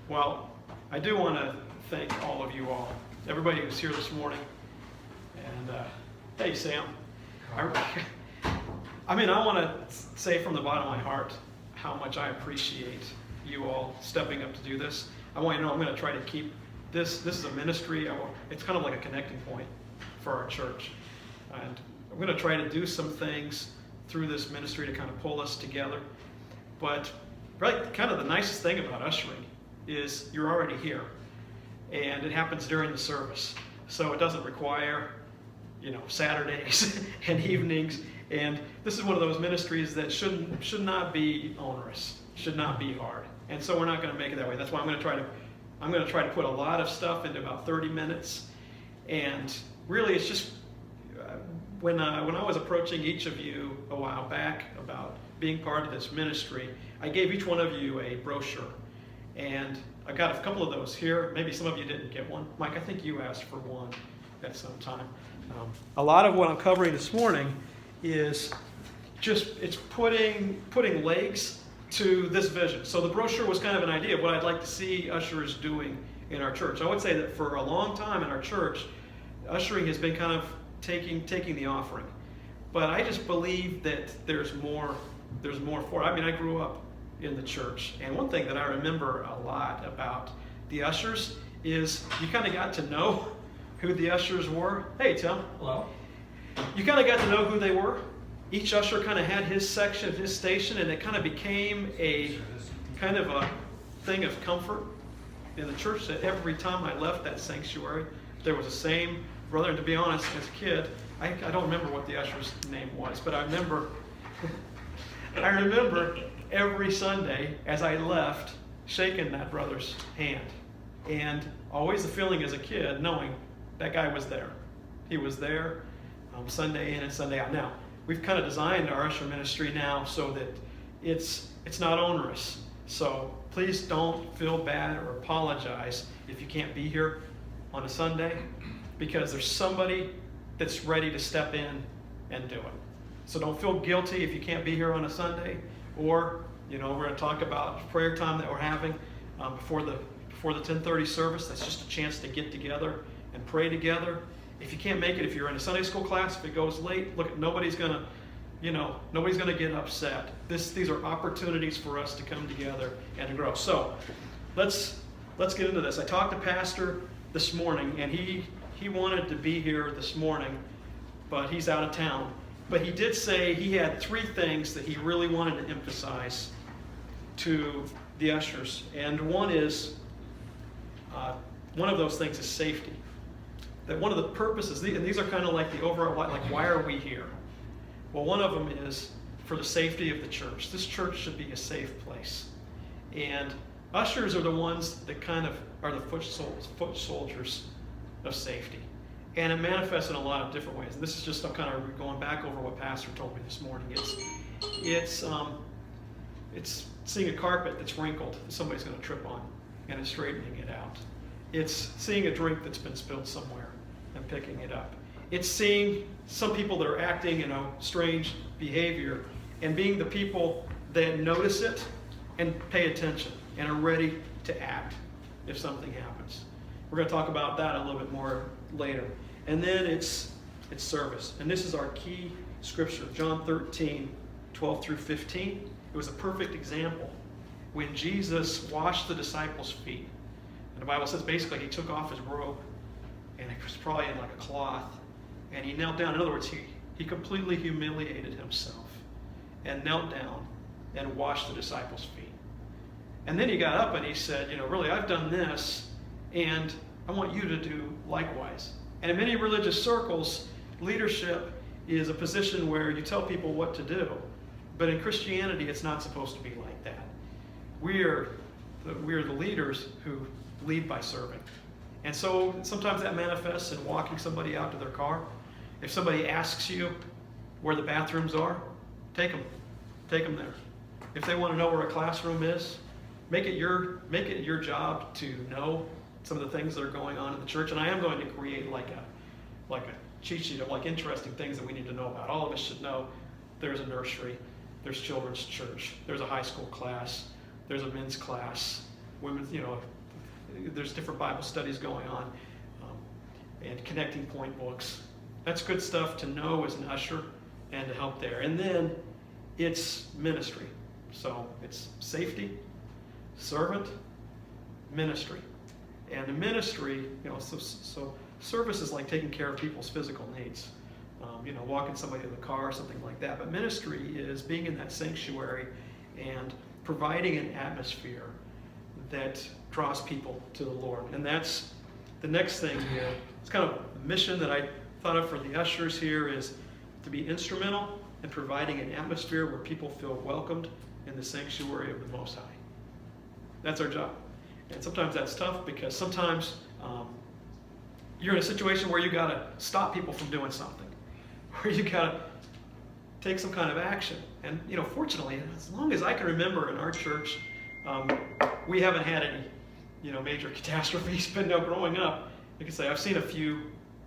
Well, I do want to thank all of you all, everybody who's here this morning. And hey, Sam. I want to say from the bottom of my heart how much I appreciate you all stepping up to do this. I want you to know I'm going to try to keep this is a ministry. It's kind of like a connecting point for our church. And I'm going to try to do some things through this ministry to kind of pull us together. But right, kind of the nicest thing about ushering is you're already here. And it happens during the service. So it doesn't require, Saturdays and evenings. And this is one of those ministries that should not be onerous, should not be hard. And so we're not going to make it that way. That's why I'm going to try to put a lot of stuff into about 30 minutes. And really, it's just when I was approaching each of you a while back about being part of this ministry, I gave each one of you a brochure. And I got a couple of those here. Maybe some of you didn't get one. Mike, I think you asked for one at some time. A lot of what I'm covering this morning is it's putting legs to this vision. So the brochure was kind of an idea of what I'd like to see ushers doing in our church. I would say that for a long time in our church, ushering has been kind of taking the offering. But I just believe that there's more for it. I grew up in the church, and one thing that I remember a lot about the ushers is you kind of got to know who the ushers were. Hey, Tim. Hello. You kind of got to know who they were. Each usher kind of had his section, his station, and it kind of became a kind of a thing of comfort in the church that every time I left that sanctuary, there was the same brother. And to be honest, as a kid, I don't remember what the usher's name was, but I remember every Sunday as I left shaking that brother's hand. And always the feeling as a kid knowing that guy was there. He was there Sunday in and Sunday out. Now, we've kind of designed our usher ministry now so that it's not onerous. So please don't feel bad or apologize if you can't be here on a Sunday, because there's somebody that's ready to step in and do it. So don't feel guilty if you can't be here on a Sunday, or we're going to talk about prayer time that we're having before the 10:30 service. That's just a chance to get together and pray together. If you can't make it, if you're in a Sunday school class, if it goes late, look, nobody's gonna get upset. These are opportunities for us to come together and to grow. So let's get into this. I talked to Pastor this morning, and he wanted to be here this morning, but he's out of town. But he did say he had 3 things that he really wanted to emphasize to the ushers, and one of those things is safety. That one of the purposes, and these are kind of like the overall, like why are we here? Well, one of them is for the safety of the church. This church should be a safe place. And ushers are the ones that kind of are the foot soldiers of safety. And it manifests in a lot of different ways. And this is just, I'm kind of going back over what Pastor told me this morning. It's seeing a carpet that's wrinkled that somebody's going to trip on and it's straightening it out. It's seeing a drink that's been spilled somewhere and picking it up. It's seeing some people that are acting in a strange behavior and being the people that notice it and pay attention and are ready to act if something happens. We're going to talk about that a little bit more later. And then it's service. And this is our key scripture, John 13:12-15. It was a perfect example when Jesus washed the disciples' feet. And the Bible says basically he took off his robe, and it was probably in like a cloth, and he knelt down. In other words, he completely humiliated himself and knelt down and washed the disciples' feet. And then he got up and he said, really, I've done this, and I want you to do likewise. And in many religious circles, leadership is a position where you tell people what to do. But in Christianity, it's not supposed to be like that. We are the leaders who lead by serving. And so sometimes that manifests in walking somebody out to their car. If somebody asks you where the bathrooms are, take them there. If they want to know where a classroom is, make it your job to know some of the things that are going on in the church. And I am going to create like a cheat sheet of like interesting things that we need to know about. All of us should know there's a nursery, there's children's church, there's a high school class, there's a men's class, women's, there's different Bible studies going on, and connecting point books. That's good stuff to know as an usher and to help there. And then it's ministry. So it's safety, servant, ministry. And the ministry, so service is like taking care of people's physical needs. Walking somebody in the car or something like that. But ministry is being in that sanctuary and providing an atmosphere that draws people to the Lord. And that's the next thing here. It's kind of a mission that I thought of for the ushers here, is to be instrumental in providing an atmosphere where people feel welcomed in the sanctuary of the Most High. That's our job. And sometimes that's tough, because sometimes you're in a situation where you got to stop people from doing something, where you got to take some kind of action. And fortunately, as long as I can remember in our church, we haven't had any major catastrophes. But growing up, I can say I've seen a few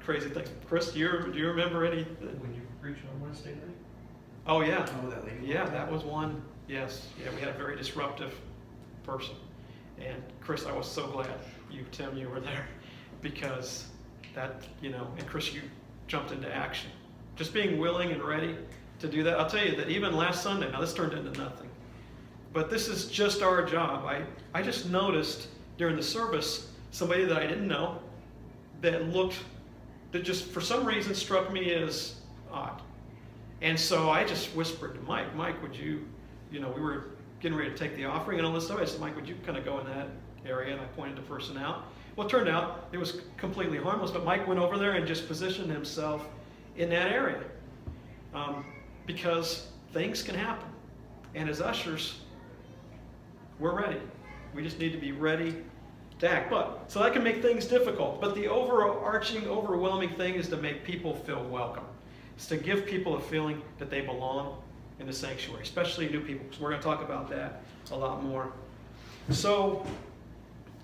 crazy things. Chris, do you remember any? When you were preaching on Wednesday night? Oh yeah. Oh, that lady. Yeah, that was one. Yes. Yeah, we had a very disruptive person. And Chris, I was so glad Tim, you were there, because that, and Chris, you jumped into action. Just being willing and ready to do that. I'll tell you that even last Sunday, now this turned into nothing, but this is just our job. I just noticed during the service somebody that I didn't know that just for some reason struck me as odd. And so I just whispered to Mike, would you, we were getting ready to take the offering and all this stuff. I said, Mike, would you kind of go in that area? And I pointed the person out. Well, it turned out it was completely harmless, but Mike went over there and just positioned himself in that area, because things can happen. And as ushers, we're ready. We just need to be ready to act. So that can make things difficult. But the overarching, overwhelming thing is to make people feel welcome. It's to give people a feeling that they belong in the sanctuary, especially new people, because we're going to talk about that a lot more. So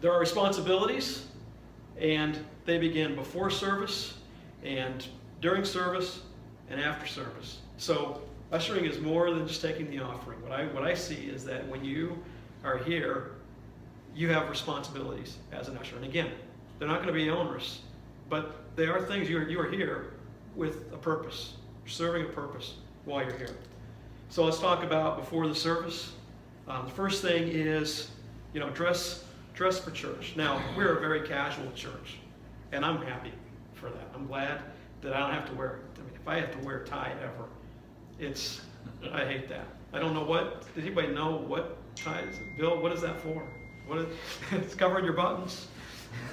there are responsibilities, and they begin before service, and during service, and after service. So ushering is more than just taking the offering. What I see is that when you are here, you have responsibilities as an usher. And again, they're not going to be onerous, but they are things you are here with a purpose. You're serving a purpose while you're here. So let's talk about before the service. The first thing is, dress for church. Now, we're a very casual church, and I'm happy for that. I'm glad that I don't have to wear, if I have to wear a tie ever, I hate that. I don't know does anybody know what tie is? Bill, what is that for? It's covering your buttons?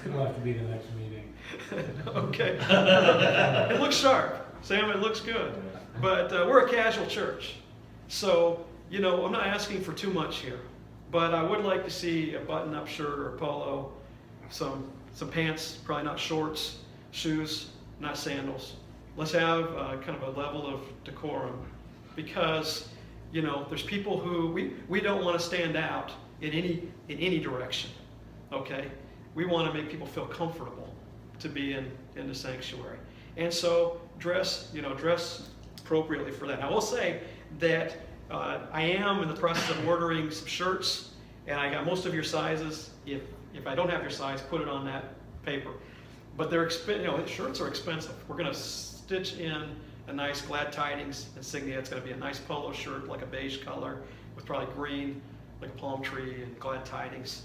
It'll have to be the next meeting. Okay. It looks sharp. Sam, it looks good. But we're a casual church. So, I'm not asking for too much here. But I would like to see a button-up shirt or a polo, some pants, probably not shorts, shoes, not sandals. Let's have kind of a level of decorum, because there's people who we don't want to stand out in any direction. Okay, we want to make people feel comfortable to be in the sanctuary, and so dress appropriately for that. I will say that I am in the process of ordering some shirts, and I got most of your sizes. If I don't have your size, put it on that paper. But they're shirts are expensive. We're going to stitch in a nice Glad Tidings insignia. It's going to be a nice polo shirt, like a beige color, with probably green, like a palm tree, and Glad Tidings.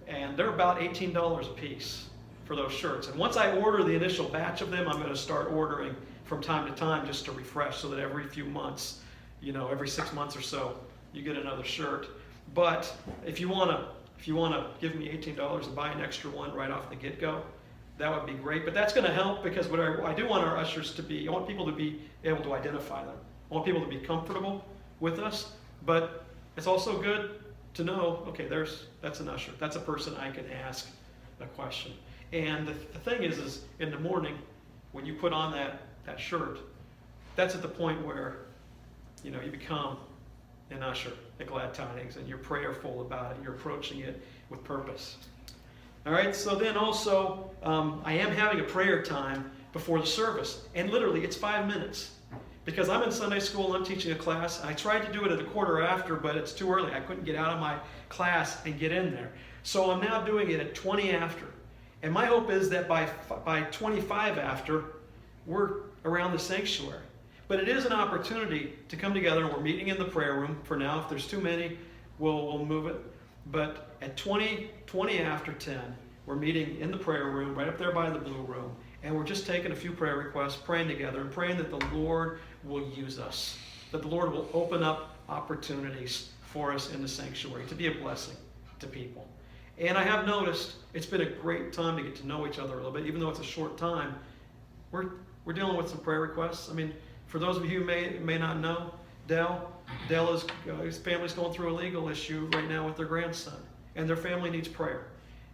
And they're about $18 a piece for those shirts. And once I order the initial batch of them, I'm going to start ordering from time to time just to refresh, so that every few months, every 6 months or so, you get another shirt. But if you want to give me $18 and buy an extra one right off the get-go, that would be great. But that's going to help, because what I do want our ushers to be, I want people to be able to identify them. I want people to be comfortable with us. But it's also good to know, okay, that's an usher. That's a person I can ask a question. And the thing is in the morning, when you put on that shirt, that's at the point where you become an usher at Glad Tidings, and you're prayerful about it. You're approaching it with purpose. All right, so then also, I am having a prayer time before the service, and literally it's 5 minutes. Because I'm in Sunday school and I'm teaching a class. I tried to do it at a quarter after, but it's too early. I couldn't get out of my class and get in there. So I'm now doing it at 20 after. And my hope is that by 25 after, we're around the sanctuary. But it is an opportunity to come together, and we're meeting in the prayer room for now. If there's too many, we'll move it. But at 20 after 10, we're meeting in the prayer room, right up there by the blue room. And we're just taking a few prayer requests, praying together, and praying that the Lord will use us, that the Lord will open up opportunities for us in the sanctuary to be a blessing to people. And I have noticed it's been a great time to get to know each other a little bit, even though it's a short time. We're dealing with some prayer requests. I mean, for those of you who may not know, Dell is his family's going through a legal issue right now with their grandson, and their family needs prayer.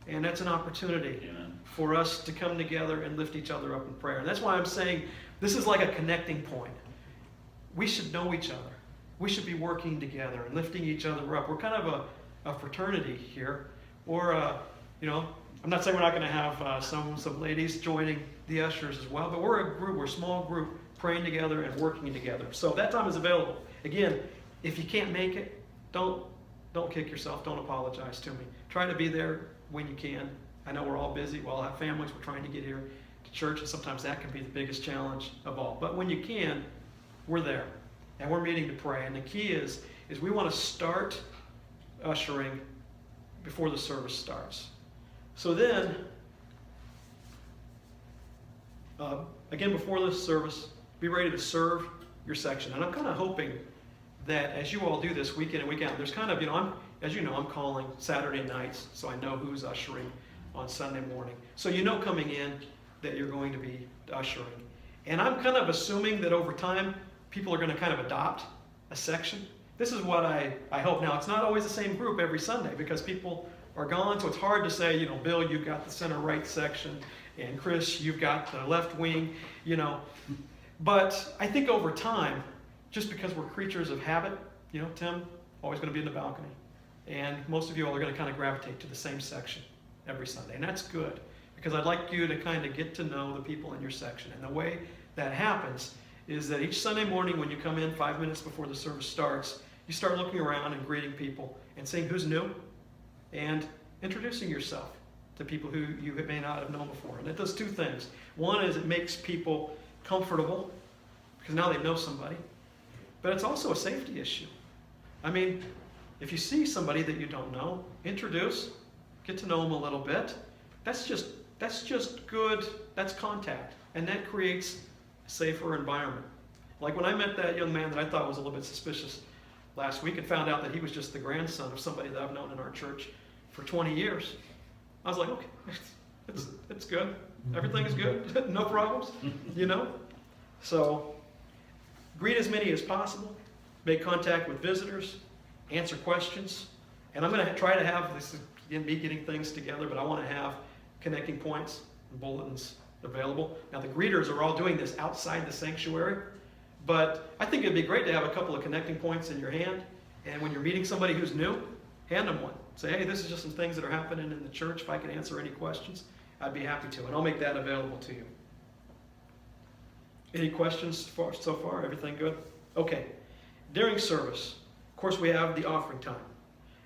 And that's an opportunity for us to come together and lift each other up in prayer. And that's why I'm saying this is like a connecting point. We should know each other. We should be working together and lifting each other up. We're kind of a fraternity here. Or, I'm not saying we're not going to have some ladies joining the ushers as well, but we're a group, we're a small group praying together and working together. So that time is available. Again, if you can't make it, don't kick yourself. Don't apologize to me. Try to be there when you can. I know we're all busy. We all have families. We're trying to get here to church, and sometimes that can be the biggest challenge of all. But when you can, we're there, and we're meeting to pray. And the key is we want to start ushering before the service starts. So then, again, before the service, be ready to serve your section. And I'm kind of hoping that as you all do this week in and week out, there's kind of, I'm calling Saturday nights, so I know who's ushering on Sunday morning. So coming in that you're going to be ushering. And I'm kind of assuming that over time, people are going to kind of adopt a section. This is what I hope. Now, it's not always the same group every Sunday because people are gone, so it's hard to say, Bill, you've got the center right section, and Chris, you've got the left wing, But I think over time, just because we're creatures of habit, Tim, always going to be in the balcony. And most of you all are going to kind of gravitate to the same section every Sunday. And that's good, because I'd like you to kind of get to know the people in your section. And the way that happens is that each Sunday morning when you come in 5 minutes before the service starts, you start looking around and greeting people and seeing who's new and introducing yourself to people who you may not have known before. And it does two things. One is it makes people comfortable because now they know somebody. But it's also a safety issue. I mean, if you see somebody that you don't know, introduce, get to know them a little bit. That's just good. That's contact. And that creates a safer environment. Like when I met that young man that I thought was a little bit suspicious last week and found out that he was just the grandson of somebody that I've known in our church for 20 years. I was like, okay, it's good. Everything is good. No problems, So greet as many as possible. Make contact with visitors. Answer questions. And I'm going to try to have this, again, me getting things together, but I want to have connecting points and bulletins available. Now, the greeters are all doing this outside the sanctuary, but I think it'd be great to have a couple of connecting points in your hand. And when you're meeting somebody who's new, hand them one. Say, hey, this is just some things that are happening in the church. If I can answer any questions, I'd be happy to. And I'll make that available to you. Any questions so far? Everything good? Okay. During service, of course, we have the offering time.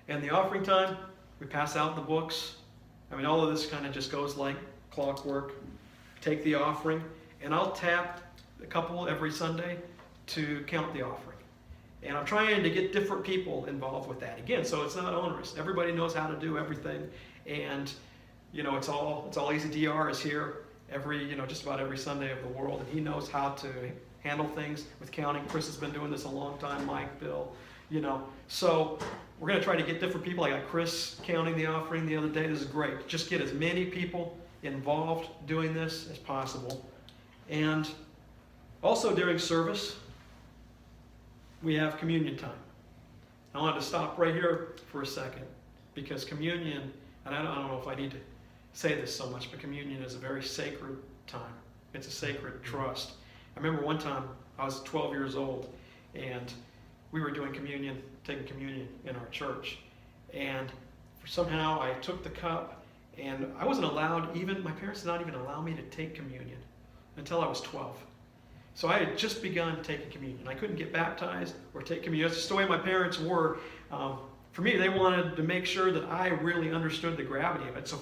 And the offering time, we pass out the books. I mean, all of this kind of just goes like clockwork. Take the offering, and I'll tap a couple every Sunday to count the offering. And I'm trying to get different people involved with that. Again, so it's not onerous. Everybody knows how to do everything. And, it's all easy. DR is here just about every Sunday of the world. And he knows how to handle things with counting. Chris has been doing this a long time. Mike, Bill, So we're going to try to get different people. I got Chris counting the offering the other day. This is great. Just get as many people involved doing this as possible. And also during service, we have communion time. I wanted to stop right here for a second because communion, and I don't know if I need to say this so much, but communion is a very sacred time. It's a sacred trust. I remember one time I was 12 years old and we were doing communion, taking communion in our church. And somehow I took the cup and I wasn't allowed, my parents did not even allow me to take communion until I was 12. So I had just begun taking communion. I couldn't get baptized or take communion. That's just the way my parents were. For me, they wanted to make sure that I really understood the gravity of it. So